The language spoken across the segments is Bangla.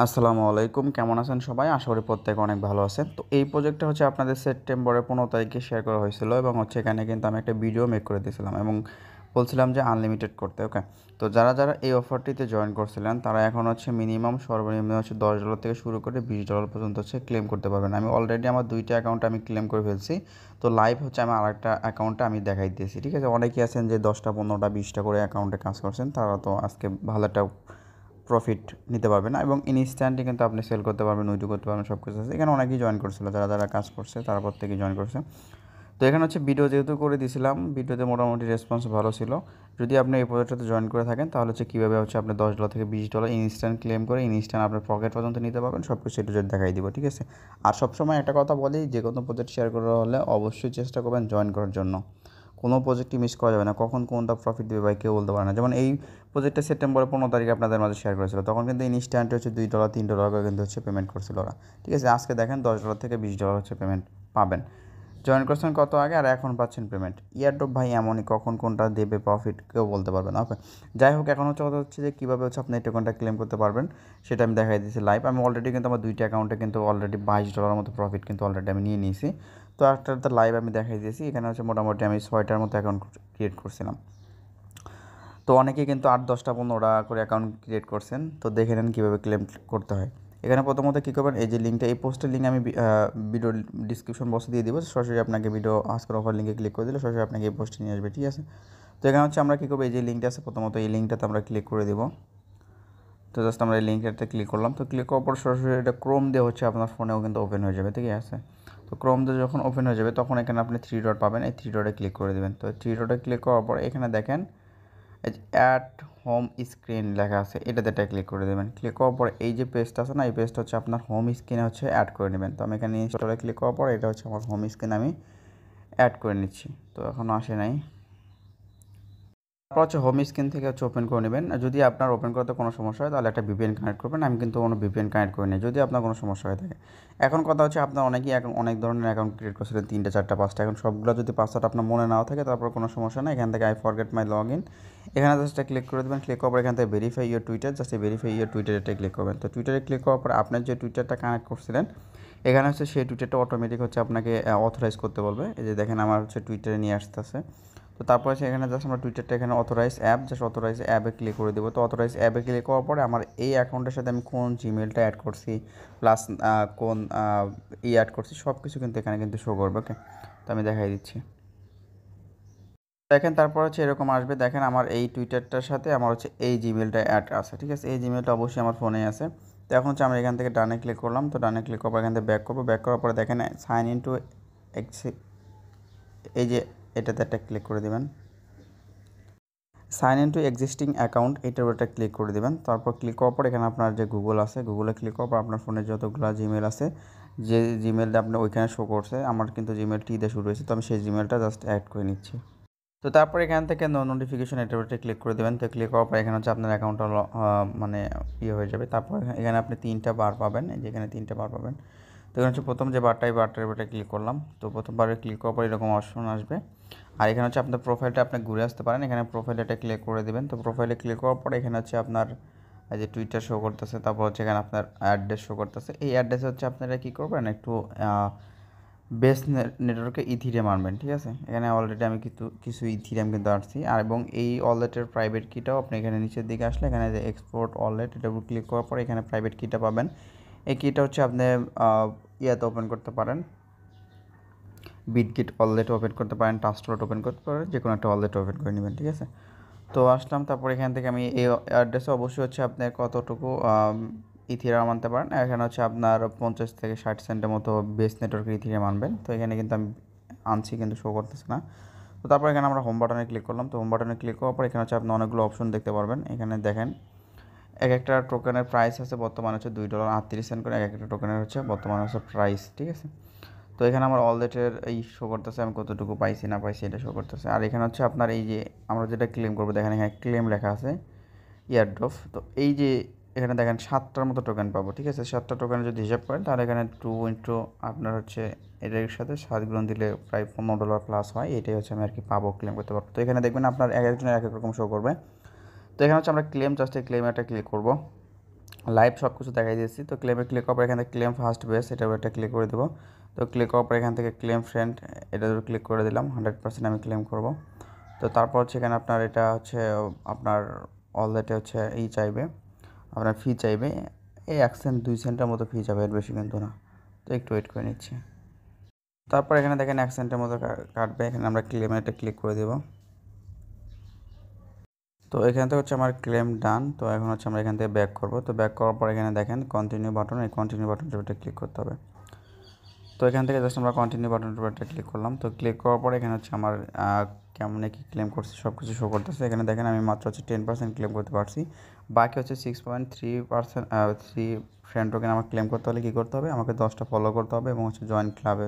আসসালামু আলাইকুম, কেমন আছেন সবাই? আশা করি প্রত্যেকে অনেক ভালো আছেন। তো এই প্রজেক্টটা হচ্ছে আপনাদের সেপ্টেম্বরের 15 তারিখে শেয়ার করা হয়েছিল এবং হচ্ছে এখানে কিন্তু আমি একটা ভিডিও মেক করে দিয়েছিলাম এবং বলছিলাম যে আনলিমিটেড করতে। ওকে, তো যারা এই অফারটিতে জয়েন করছিলেন তারা এখন হচ্ছে মিনিমাম সর্বনিম্ন হচ্ছে $10 থেকে শুরু করে $20 পর্যন্ত হচ্ছে ক্লেম করতে পারবেন। আমি অলরেডি আমার 2টা অ্যাকাউন্ট আমি ক্লেম করে ফেলছি। তো লাইভ হচ্ছে আমার আরেকটা অ্যাকাউন্টে আমি দেখাই দিয়েছি। ঠিক আছে, অনেকেই আছেন যে 10টা 15টা 20টা করে অ্যাকাউন্টে কাজ করছেন, তারা তো আজকে ভালো একটা প্রফিট নিতে পারবেন না এবং ইনস্ট্যান্টলি কিন্তু আপনি সেল করতে পারবেন, উইথড্র করতে পারবেন, সব কিছু আছে। এখানে অনেকেই জয়েন করছিল, যারা কাজ করছে তারা প্রত্যেকেই জয়েন করছে। তো এখানে হচ্ছে ভিডিও যেহেতু করে দিয়েছিলাম, ভিডিওতে মোটামুটি রেসপন্স ভালো ছিল। যদি আপনি এই প্রজেক্টটাতে জয়েন করে থাকেন তাহলে হচ্ছে কীভাবে হচ্ছে আপনি $10 থেকে $20 ইনস্ট্যান্ট ক্লেম করে ইনস্ট্যান্ট আপনার পকেট পর্যন্ত নিতে পারবেন, সব কিছু একটু দেখাই দিব। ঠিক আছে, আর সবসময় একটা কথা বলি, যে কোনো প্রজেক্ট শেয়ার করা হলে অবশ্যই চেষ্টা করবেন জয়েন করার জন্য। কোনো প্রজেক্টই মিস করা যাবে না, কখন কোনটা প্রফিট দেবে ভাই কেউ বলতে পারে না। যেমন এই প্রজেক্টটা সেপ্টেম্বরের 15 তারিখে আপনাদের মাঝে শেয়ার করেছিল, তখন কিন্তু ইনস্ট্যান্টে হচ্ছে $2 $3 করে কিন্তু হচ্ছে পেমেন্ট করছিল ওরা। ঠিক আছে, আজকে দেখেন $10 থেকে $20 হচ্ছে পেমেন্ট পাবেন। জয়েন করছেন কত আগে আর এখন পাচ্ছেন পেমেন্ট। ইয়ারড্রপ ভাই এমনই, কখন কোনটা দেবে প্রফিট কেউ বলতে পারবে না। ওকে, যাই হোক, এখন হচ্ছে কথা হচ্ছে যে কীভাবে হচ্ছে আপনি এই টোকেনটা ক্লেম করতে পারবেন সেটা আমি দেখাই দিয়েছি লাইভ। আমি অলরেডি কিন্তু আমার 2টা অ্যাকাউন্টে কিন্তু অলরেডি $22 মতো প্রফিট কিন্তু অলরেডি আমি নিয়ে নিয়েছি। তো একটা লাইভ আমি দেখাই দিয়েছি। এখানে হচ্ছে মোটামুটি আমি 6টার মতো অ্যাকাউন্ট ক্রিয়েট করছিলাম। তো অনেকেই কিন্তু 8 10টা 15টা করে অ্যাকাউন্ট ক্রিয়েট করছেন। তো দেখে নেন কীভাবে ক্লেম করতে হয়। এখানে প্রথমত কী করবেন, এই যে লিঙ্কটা, এই পোস্টের লিঙ্ক আমি ভিডিও ডিসক্রিপশন বক্সে দিয়ে দিব। সরাসরি আপনাকে ভিডিও আজকের অফার লিঙ্কে ক্লিক করে দিলে সরাসরি আপনাকে এই পোস্টে নিয়ে আসবে। ঠিক আছে, তো এখানে হচ্ছে আমরা কী করবো, এই যে লিঙ্কটা আছে প্রথমত এই লিঙ্কটাতে আমরা ক্লিক করে দেবো। তো জাস্ট আমরা এই লিঙ্কটাতে ক্লিক করলাম। তো ক্লিক করার পর সরাসরি এটা ক্রোম দিয়ে হচ্ছে আপনার ফোনেও কিন্তু ওপেন হয়ে যাবে। ঠিক আছে, তো ক্রোম দিয়ে যখন ওপেন হয়ে যাবে তখন এখানে আপনি 3 ডট পাবেন, এই 3 ডটে ক্লিক করে দেবেন। তো 3 ডটে ক্লিক করার পর এখানে দেখেন এই যে অ্যাড হোম স্ক্রিন লেখা আছে, এটাতে ক্লিক করে দেবেন। ক্লিক করার পর এই যে পেজটা আছে না, এই পেজটা হচ্ছে আপনার হোম স্ক্রিনে হচ্ছে অ্যাড করে নেবেন। তো আমি এখানে ইনস্টলে ক্লিক করার পর এটা হচ্ছে আমার হোম স্ক্রিন আমি অ্যাড করে নিচ্ছি। তো এখনও আসে নাই। তারপর হচ্ছে হোম স্ক্রিন থেকে হচ্ছে ওপেন করে নেবেন। যদি আপনার ওপেন করতে কোনো সমস্যা হয় তাহলে একটা ভিপিএন কানেক্ট করবেন। আমি কিন্তু কোনো ভিপিএন কানেক্ট করি না যদি আপনার কোনো সমস্যা হয়ে থাকে। এখন কথা হচ্ছে আপনার অনেকেই এখন অনেক ধরনের অ্যাকাউন্ট ক্রিয়েট করছিলেন, 3টা 4টা 5টা। এখন সবগুলো যদি পাসওয়ার্ড আপনার মনে নাও থাকে তারপর কোনো সমস্যা নেই, এখান থেকে I forget my log in এখানে জাস্ট ক্লিক করে দেবেন। ক্লিক করার পর এখান থেকে verify your Twitter, just verify your টুইটারে ক্লিক করবেন। তো টুইটারে ক্লিক করার পর আপনার যে টুইটারটা কানেক্ট করছিলেন এখানে হচ্ছে সেই টুইটারটা অটোমেটিক হচ্ছে আপনাকে অথরাইজ করতে বলবে। এই যে দেখেন আমার হচ্ছে টুইটারে নিয়ে আসতেছে। তো তারপর হচ্ছে এখানে জাস্ট আমরা টুইটারটা এখানে অথরাইজ অ্যাপ, জাস্ট অথরাইজ অ্যাপে ক্লিক করে দেবো। তো অথরাইজ অ্যাপে ক্লিক করার পরে আমার এই অ্যাকাউন্টের সাথে আমি কোন জিমেলটা অ্যাড করছি প্লাস কোন অ্যাড করছি সব কিছু কিন্তু এখানে কিন্তু শো করবে। ওকে, তো আমি দেখাই দিচ্ছি। দেখেন তারপর হচ্ছে এরকম আসবে, দেখেন আমার এই টুইটারটার সাথে আমার হচ্ছে এই জিমেলটা অ্যাড আছে। ঠিক আছে, এই জিমেলটা অবশ্যই আমার ফোনে আছে। তো এখন হচ্ছে আমরা এখান থেকে ডানে ক্লিক করলাম। তো ডানে ক্লিক করার পর এখান থেকে ব্যাক করবো। ব্যাক করার পরে দেখেন সাইন ইন টু এই যে এটাতে ক্লিক করে দেবেন। Sign in to existing account এটার উপর ক্লিক করে দেবেন। তারপর ক্লিক করার পর এখানে আপনার যে গুগল আছে, গুগলে ক্লিক করার পর আপনার ফোনে যতগুলো জিমেল আছে, যে জিমেলটা আপনি ওইখানে শো করছে, আমার কিন্তু জিমেল টি দিয়ে শুরু হয়েছে, তো আমি সেই জিমেলটা জাস্ট অ্যাড করে নিচ্ছি। তো তারপর এখান থেকে নোটিফিকেশন এটার উপরে ক্লিক করে দেবেন। তো ক্লিক করার পর এখানে হচ্ছে আপনার অ্যাকাউন্টটা মানে হয়ে যাবে। তারপর এখানে আপনি 3টা বার পাবেন, এই যে এখানে 3টা বার পাবেন। তো এখানে হচ্ছে প্রথম যে বারটার উপরে ক্লিক করলাম। তো প্রথমবারে ক্লিক করার পর এরকম অপশন আসবে। আর এখানে হচ্ছে আপনার প্রোফাইলটা আপনি ঘুরে আসতে পারেন, এখানে প্রোফাইলে ক্লিক করে দেবেন। তো প্রোফাইলে ক্লিক করার পরে এখানে হচ্ছে আপনার এই যে টুইটার শো করতেছে, তারপর হচ্ছে এখানে আপনার অ্যাড্রেস শো করতেছে। এই অ্যাড্রেসে হচ্ছে আপনারা কী করবেন, একটু বেস নেটওয়ার্কে ইথিরিয়াম আনবেন। ঠিক আছে, এখানে অলরেডি আমি কিছু ইথিরিয়াম কিন্তু আসছি। আর এবং এই ওয়ালেটের প্রাইভেট কিটাও আপনি এখানে নিচের দিকে আসলে এখানে যে এক্সপোর্ট ওয়ালেট এটার উপর ক্লিক করার পরে এখানে প্রাইভেট কিটা পাবেন। এই কিটা হচ্ছে আপনি ইয়াতে ওপেন করতে পারেন, বিটগেট ওয়ালেট ওপেন করতে পারেন, ট্রাস্ট ওয়ালেট ওপেন করতে পারেন, যে কোনো একটা ওয়ালেট ওপেন করে নেবেন। ঠিক আছে, তো আসলাম। তারপর এখান থেকে আমি এই অ্যাড্রেসে অবশ্যই হচ্ছে আপনি কতটুকু ইথিরিয়াম আনতে পারেন। এখানে হচ্ছে আপনার 50 থেকে 60 সেন্টের মতো বেস নেটওয়ার্কের ইথিরিয়াম আনবেন। তো এখানে কিন্তু আমি আনছি কিন্তু শো করতেছে না। তো তারপর এখানে আমরা হোম বাটনে ক্লিক করলাম। তো হোম বাটনে ক্লিক করার পর এখানে হচ্ছে আপনি অনেকগুলো অপশন দেখতে পারবেন। এখানে দেখেন এক একটা টোকেনের প্রাইস আছে বর্তমানে হচ্ছে $2.38 করে, এক একটা টোকেনের হচ্ছে বর্তমানে হচ্ছে প্রাইস। ঠিক আছে, তো এখানে আমার অলরেটের এই শো করতেছে আমি কতটুকু পাইছি না পাইছি এটা শো করতেছে। আর এখানে হচ্ছে আপনার এই যে আমরা যেটা ক্লেম করবো, দেখেন এখানে ক্লেম লেখা আছে ইয়ারড্রপ। তো এই যে এখানে দেখেন 7টার মতো টোকেন পাবো। ঠিক আছে, 7টা টোকেন যদি হিসাব করেন তাহলে এখানে 2 ইন্টু আপনার হচ্ছে এটার সাথে 7 গুণ দিলে প্রায় $15 প্লাস হয়। এটাই হচ্ছে আমি আর কি পাবো, ক্লেম করতে পারবো। তো এখানে দেখবেন আপনার এক একজনের এক এক রকম শো করবে। তো এখানে হচ্ছে আমরা ক্লেম, জাস্ট এই ক্লেম একটা ক্লিক করবো। লাইভ সব কিছু দেখাই দিয়েছি। তো ক্লেমে ক্লিক করার পর এখান থেকে ক্লেম ফার্স্ট বেস এটার উপর একটা ক্লিক করে দেবো। তো ক্লিক করার পর এখান থেকে ক্লেম ফ্রেন্ড এটার উপর ক্লিক করে দিলাম, 100% আমি ক্লেম করব। তো তারপর হচ্ছে এখানে আপনার এটা হচ্ছে আপনার অলরেডি হচ্ছে চাইবে, আপনার ফি চাইবে, এই 1 সেন্ট 2 সেন্টের মতো ফি যাবে, এর বেশি কিন্তু না। তো একটু ওয়েট করে নিচ্ছি। তারপর এখানে দেখেন 1 সেন্টের মতো কাটবে, এখানে আমরা ক্লেমে একটা ক্লিক করে দেবো। তো এখান থেকে হচ্ছে আমার ক্লেম ডান। তো এখন হচ্ছে আমরা এখান থেকে ব্যাক করব। তো ব্যাক করার পর এখানে দেখেন কন্টিনিউ বাটন, এই কন্টিনিউ বাটনটার উপরে ক্লিক করতে হবে। তো এখান থেকে জাস্ট আমরা কন্টিনিউ বাটনের উপরে ক্লিক করলাম। তো ক্লিক করার পরে এখানে হচ্ছে আমার কেমন কি ক্লেম করছি সব কিছু শো করতেছে। এখানে দেখেন আমি মাত্র হচ্ছে 10% ক্লেম করতে পারছি, বাকি হচ্ছে 6.3%। 3 ফ্রেন্ড টোকেন আমার ক্লেম করতে হলে কী করতে হবে, আমাকে 10টা ফলো করতে হবে এবং হচ্ছে জয়েন ক্লাবে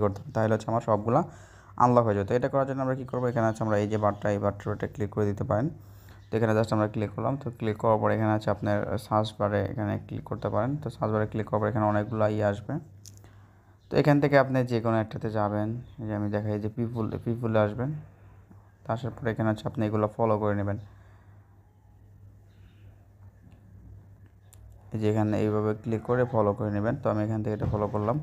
করতে হবে, তাহলে হচ্ছে আমার সবগুলো আনলক হয়ে যেত। এটা করার জন্য আমরা কী করবো, এখানে হচ্ছে আমরা এই যে বারটা, এই বারটার উপরে ক্লিক করে দিতে পারেন। তো এখানে জাস্ট আমরা ক্লিক করলাম। তো ক্লিক করার পর এখানে আছে আপনার সার্চ বারে এখানে ক্লিক করতে পারেন। তো সার্চ বারে ক্লিক করার পর এখানে অনেকগুলো আসবে। তো এখান থেকে আপনি যে কোনো একটাতে যাবেন, এই যে আমি দেখাই যে পিপুলে আসবেন। তা আসার পরে এখানে হচ্ছে আপনি এগুলো ফলো করে নেবেন। এই যে এখানে এইভাবে ক্লিক করে ফলো করে নেবেন। তো আমি এখান থেকে এটা ফলো করলাম।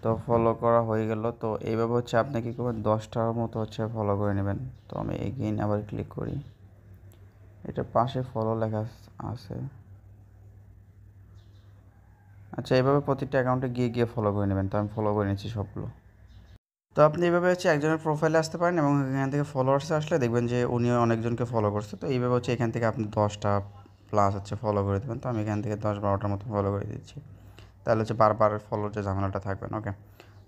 তো ফলো করা হয়ে গেল। তো এইভাবে হচ্ছে আপনি কী করবেন, 10টার মতো হচ্ছে ফলো করে নেবেন। তো আমি এগেইন আবার ক্লিক করি, এটা পাশে ফলো লেখা আছে। আচ্ছা, এইভাবে প্রতিটা অ্যাকাউন্টে গিয়ে গিয়ে ফলো করে নেবেন। তো আমি ফলো করে নিচ্ছি সবগুলো। তো আপনি এইভাবে হচ্ছে একজনের প্রোফাইলে আসতে পারেন এবং এখান থেকে ফলোয়ার্সে আসলে দেখবেন যে উনিও অনেকজনকে ফলো করছে। তো এইভাবে হচ্ছে এখান থেকে আপনি 10টা প্লাস হচ্ছে ফলো করে দেবেন। তো আমি এখান থেকে 10-12টার মতো ফলো করে দিচ্ছি, তাহলে হচ্ছে বারবার ফলোর যে ঝামেলাটা থাকবে না। ওকে,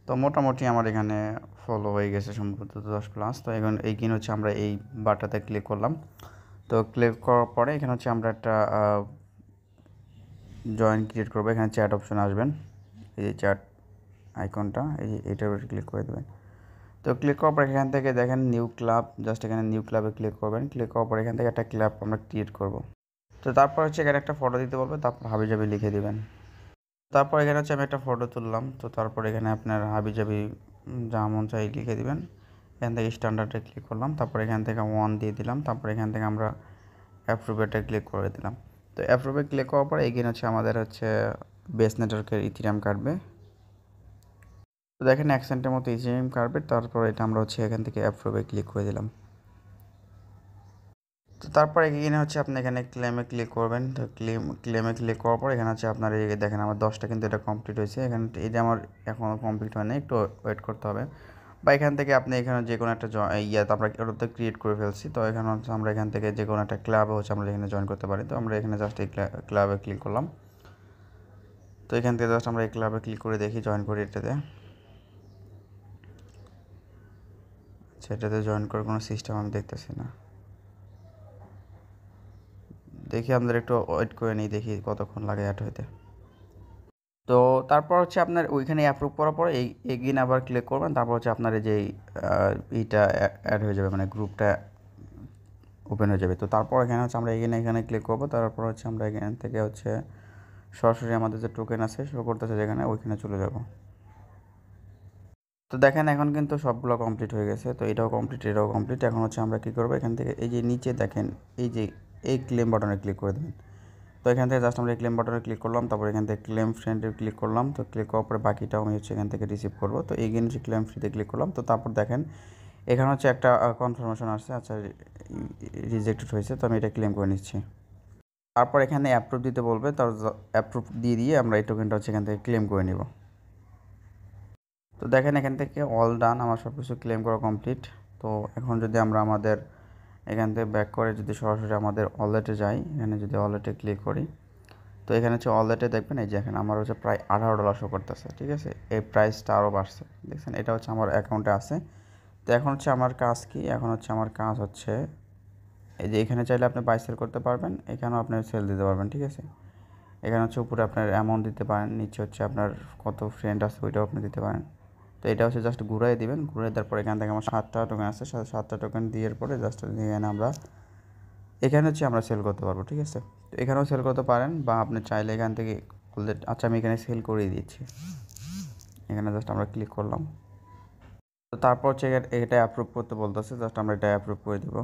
তো মোটামুটি আমার এখানে ফলো হয়ে গেছে সম্ভবত 10+। তো এখন এইখানে হচ্ছে আমরা এই বারটাতে ক্লিক করলাম। তো ক্লিক করার পরে এখানে হচ্ছে আমরা একটা জয়েন ক্রিয়েট করবো। এখানে চ্যাট অপশন আসবেন, এই যে চ্যাট আইকনটা, এই যে এটার উপরে ক্লিক করে দেবেন। তো ক্লিক করার পর এখান থেকে দেখেন নিউ ক্লাব, জাস্ট এখানে নিউ ক্লাবে ক্লিক করবেন। ক্লিক করার পর এখান থেকে একটা ক্লাব আমরা ক্রিয়েট করব। তো তারপর হচ্ছে এখানে একটা ফটো দিতে বলবে, তারপর হাবিজাবি লিখে দিবেন। তারপর এখানে হচ্ছে আমি একটা ফটো তুললাম। তো তারপর এখানে আপনার হাবিজাবি যা মন চাই লিখে দিবেন। এখান থেকে স্ট্যান্ডার্ডে ক্লিক করলাম, তারপর এখান থেকে 1 দিয়ে দিলাম। তারপর এখান থেকে আমরা অ্যাপ্রুভেটা ক্লিক করে দিলাম। তো অ্যাপ্রুভে ক্লিক করার পর এগেইন হচ্ছে আমাদের হচ্ছে বেস নেটওয়ার্কের ইথিরিয়াম কাটবে। তো দেখেন 1 সেন্টের মতো ইথিরিয়াম কাটবে। তারপর এটা আমরা হচ্ছে এখান থেকে অ্যাপ্রুভে ক্লিক করে দিলাম। তো তারপর এখানে হচ্ছে আপনি এখানে ক্লেমে ক্লিক করবেন। তো ক্লেমে ক্লিক করার পর এখানে হচ্ছে আপনার এই দেখেন আমার 10টা কিন্তু এটা কমপ্লিট হয়েছে। এখানে এটা আমার এখনও কমপ্লিট হয় না, একটু ওয়েট করতে হবে। বা এখান থেকে আপনি এখানে যে কোনো একটা আমরা ওটাতে ক্রিয়েট করে ফেলছি। তো এখানে হচ্ছে আমরা এখান থেকে যে কোনো একটা ক্লাবে হচ্ছে আমরা এখানে জয়েন করতে পারি। তো আমরা এখানে জাস্ট এই ক্লাবে ক্লিক করলাম। তো এখান থেকে জাস্ট আমরা এই ক্লাবে ক্লিক করে দেখি, জয়েন করি এটাতে। আচ্ছা, এটাতে জয়েন করার কোনো সিস্টেম আমি দেখতেছি না। দেখি আমাদের একটু ওয়েট করে নিই, দেখি কতক্ষণ লাগে অ্যাড হইতে। তো তারপর হচ্ছে আপনার ওইখানে অ্যাপ্রুভ করার পরে এগেইন আবার ক্লিক করবেন। তারপর হচ্ছে আপনার এই যে এইটা অ্যাড হয়ে যাবে, মানে গ্রুপটা ওপেন হয়ে যাবে। তো তারপর এখানে হচ্ছে আমরা এখানে ক্লিক করবো। তারপর হচ্ছে আমরা এখান থেকে হচ্ছে সরাসরি আমাদের যে টোকেন আছে শো করতেছে যেখানে, ওইখানে চলে যাব। তো দেখেন এখন কিন্তু সবগুলো কমপ্লিট হয়ে গেছে। তো এটাও কমপ্লিট, এটাও কমপ্লিট। এখন হচ্ছে আমরা কী করবো, এখান থেকে এই যে নিচে দেখেন এই যে এই ক্লেম বাটনে ক্লিক করে দেবেন। তো এখান থেকে জাস্ট আমরা এই ক্লেম বাটনে ক্লিক করলাম। তারপর এখান থেকে ক্লেম ফ্রেন্ডে ক্লিক করলাম। তো ক্লিক করার পরে বাকিটাও আমি হচ্ছে এখান থেকে রিসিভ করবো। তো এগেইন হচ্ছে ক্লেম ফ্রিতে ক্লিক করলাম। তো তারপর দেখেন এখানে হচ্ছে একটা কনফার্মেশন আসছে, আচ্ছা রিজেক্টেড হয়েছে। তো আমি এটা ক্লেম করে নিচ্ছি। তারপর এখানে অ্যাপ্রুভ দিতে বলবে, তার অ্যাপ্রুভ দিয়ে আমরা এই টোকেনটা হচ্ছে এখান থেকে ক্লেম করে নিব। তো দেখেন এখান থেকে অল ডান, আমার সব কিছু ক্লেম করা কমপ্লিট। তো এখন যদি আমরা আমাদের এখান থেকে ব্যাক করে যদি সরাসরি আমাদের ওয়ালেটে যাই, এখানে যদি ওয়ালেটে ক্লিক করি, তো এখানে হচ্ছে ওয়ালেটে দেখবেন এই যে এখানে আমার হচ্ছে প্রায় $18 শো করতেছে। ঠিক আছে, এই প্রাইসটা আরও বাড়ছে, দেখছেন, এটা হচ্ছে আমার অ্যাকাউন্টে আছে। তো এখন হচ্ছে আমার কাজ কি, এখন হচ্ছে আমার কাজ হচ্ছে এই যে এখানে চাইলে আপনি বাই সেল করতে পারবেন, এখানেও আপনি সেল দিতে পারবেন। ঠিক আছে, এখানে হচ্ছে উপরে আপনার অ্যামাউন্ট দিতে পারেন, নিচে হচ্ছে আপনার কত ফ্রেন্ড আছে ওইটাও আপনি দিতে পারেন। তো এটা হচ্ছে জাস্ট ঘুরাই দিবেন, ঘুরাই দেওয়ার পরে এখান থেকে আমার 7টা টোকেন আছে, 7টা টোকেন দেওয়ার পরে জাস্ট এখানে এখানে হচ্ছে আমরা সেল করতে পারবো। ঠিক আছে, তো এখানেও সেল করতে পারেন বা আপনি চাইলে এখান থেকে অলরেডি, আচ্ছা আমি এখানে সেল করেই দিচ্ছি। এখানে জাস্ট আমরা ক্লিক করলাম। তো তারপর হচ্ছে এটা অ্যাপ্রুভ করতে বলতেছে, জাস্ট আমরা এটা অ্যাপ্রুভ করে দিব।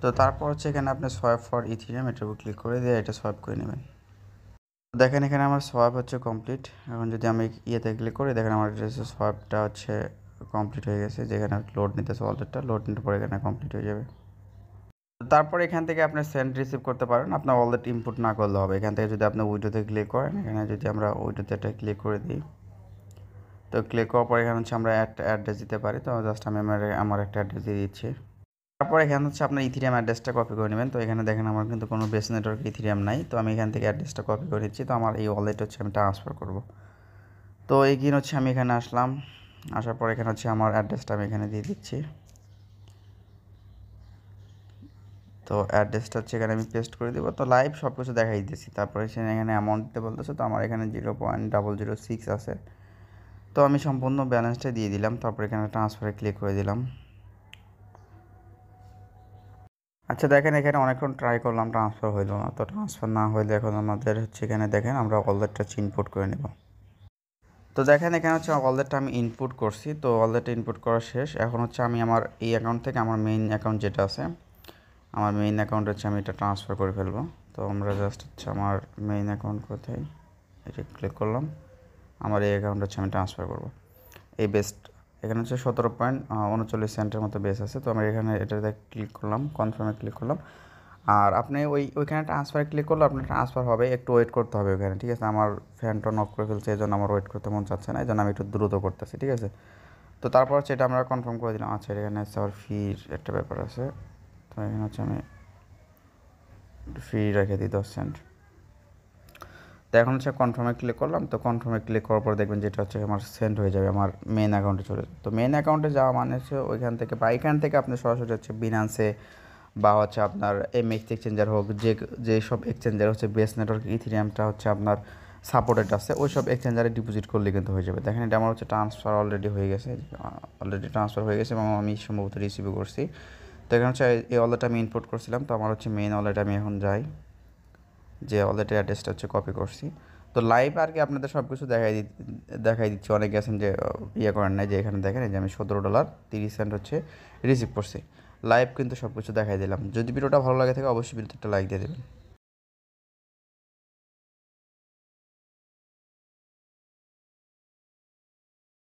তো তারপর হচ্ছে এখানে আপনি সোয়াপ ফর ইথিরিয়াম এটার উপর ক্লিক করে দিয়ে এটা সোয়াপ করে নেবেন। দেখেন এখানে আমার সোয়াপ হচ্ছে কমপ্লিট। এখন যদি আমি ইয়েতে ক্লিক করি দেখেন আমার সোয়াপটা হচ্ছে কমপ্লিট হয়ে গেছে, যেখানে লোড নিতেছে ওয়ালেটটা, লোড নিতে পরে এখানে কমপ্লিট হয়ে যাবে। তারপর এখান থেকে আপনি সেন্ড রিসিভ করতে পারেন, আপনার ওয়ালেট ইনপুট না করলে হবে। এখান থেকে যদি আপনি উইডোতে ক্লিক করেন, এখানে যদি আমরা উইডোতে এটা ক্লিক করে দিই, তো ক্লিক করার পর এখানে হচ্ছে আমরা একটা অ্যাড্রেস দিতে পারি। তো জাস্ট আমি আমার একটা অ্যাড্রেস দিয়ে দিচ্ছি। তারপর এখানে হচ্ছে আপনার ইথিরিয়াম অ্যাড্রেসটা কপি করে নেবেন। তো এখানে দেখেন আমার কিন্তু কোনো বেস নেটওয়ার্ক ইথিরিয়াম নাই, তো আমি এখান থেকে অ্যাড্রেসটা কপি করে নিচ্ছি। তো আমার এই ওয়ালেট হচ্ছে আমি ট্রান্সফার করব। তো এইখানে হচ্ছে আমি এখানে আসলাম, আসার পর এখানে হচ্ছে আমার অ্যাড্রেসটা আমি এখানে দিয়ে দিচ্ছি। তো অ্যাড্রেসটা হচ্ছে এখানে আমি পেস্ট করে দেবো। তো লাইভ সব কিছু দেখাই দিতেছি। তারপরে এখানে অ্যামাউন্ট দিতে বলতেছে, তো আমার এখানে 0.006 আছে। তো আমি সম্পূর্ণ ব্যালেন্সটা দিয়ে দিলাম। তারপর এখানে ট্রান্সফারে ক্লিক করে দিলাম। আচ্ছা দেখেন এখানে অনেকক্ষণ ট্রাই করলাম, ট্রান্সফার হইলো না। তো ট্রান্সফার না হইলে এখন আমাদের হচ্ছে এখানে দেখেন আমরা ওয়ালেটটা ইনপুট করে নেব। তো দেখেন এখানে হচ্ছে ওয়ালেটটা আমি ইনপুট করছি। তো ওয়ালেটটা ইনপুট করা শেষ। এখন হচ্ছে আমি আমার এই অ্যাকাউন্ট থেকে আমার মেইন অ্যাকাউন্ট যেটা আছে, আমার মেইন অ্যাকাউন্ট হচ্ছে আমি এটা ট্রান্সফার করে ফেলবো। তো আমরা জাস্ট হচ্ছে আমার মেইন অ্যাকাউন্ট কোথায়, এটা ক্লিক করলাম। আমার এই অ্যাকাউন্ট হচ্ছে আমি ট্রান্সফার করব। এই বেস্ট এখানে হচ্ছে 17.39 সেন্টের মতো বেস আছে। তো আমরা এখানে এটাতে ক্লিক করলাম, কনফার্মে ক্লিক করলাম। আর আপনি ওইখানে ট্রান্সফারে ক্লিক করলে আপনার ট্রান্সফার হবে, একটু ওয়েট করতে হবে ওখানে, ঠিক আছে। আমার ফ্যানটা নক করে ফেলছে, এই জন্য আমার ওয়েট করতে মন চাচ্ছে না, এই জন্য আমি একটু দ্রুত করতেছি, ঠিক আছে। তো তারপর হচ্ছে এটা আমরা কনফার্ম করে দিলাম। আচ্ছা এখানে হচ্ছে আবার ফির একটা ব্যাপার আছে। তো এখানে হচ্ছে আমি ফ্রি রেখে দিই 10 সেন্ট। তো এখন হচ্ছে কনফার্মে ক্লিক করলাম। তো কনফার্মে ক্লিক করার পর দেখবেন যেটা হচ্ছে আমার সেন্ড হয়ে যাবে, আমার মেন অ্যাকাউন্টে চলে যাবে। তো মেন অ্যাকাউন্টে যাওয়া মানে হচ্ছে ওইখান থেকে বা এখান থেকে আপনি সরাসরি হচ্ছে বিনান্সে বা হচ্ছে আপনার এমএক্স এক্সচেঞ্জার হোক, যে সব এক্সচেঞ্জার হচ্ছে বেস নেটওয়ার্ক ইথিরিয়ামটা হচ্ছে আপনার সাপোর্টেড আছে, ওই সব এক্সচেঞ্জারে ডিপোজিট করলে কিন্তু হয়ে যাবে। দেখেন এটা আমার হচ্ছে ট্রান্সফার অলরেডি হয়ে গেছে, অলরেডি ট্রান্সফার হয়ে গেছে এবং আমি সম্ভবত রিসিভও করছি। তো এখানে হচ্ছে এই ওয়ালেটটা আমি ইনপুট করছিলাম। তো আমার হচ্ছে মেইন ওয়ালেটে আমি এখন যাই, যে ওয়ালেটের অ্যাড্রেসটা হচ্ছে কপি করছি। তো লাইভ আর কি আপনাদের সব কিছু দেখাই দিচ্ছি। অনেকে আছেন যে ইয়ে করেন নাই, যে এখানে দেখেন যে আমি $17.30 হচ্ছে রিসিভ করছি। লাইভ কিন্তু সব কিছু দেখাই দিলাম। যদি ভিডিওটা ভালো লাগে থাকে অবশ্যই ভিডিওতে একটা লাইক দিয়ে দেবেন।